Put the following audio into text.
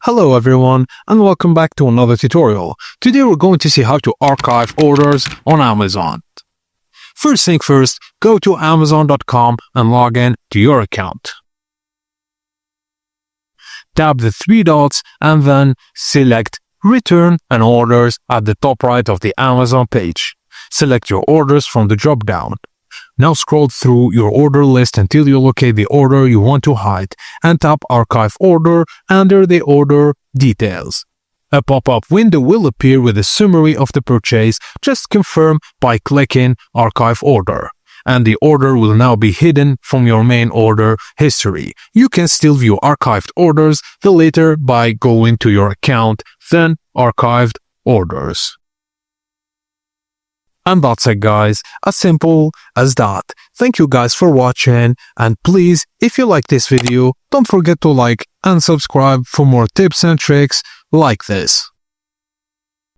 Hello everyone and welcome back to another tutorial. Today we're going to see how to archive orders on Amazon. First thing first, go to amazon.com and log in to your account. Tap the three dots and then select Return and Orders at the top right of the Amazon page. Select your orders from the drop-down. Now scroll through your order list until you locate the order you want to hide and tap Archive Order under the order details. A pop-up window will appear with a summary of the purchase. Just confirm by clicking Archive Order, and the order will now be hidden from your main order history. You can still view archived orders later by going to your account, then Archived Orders. And that's it guys, as simple as that. Thank you guys for watching, and please, if you like this video, don't forget to like and subscribe for more tips and tricks like this.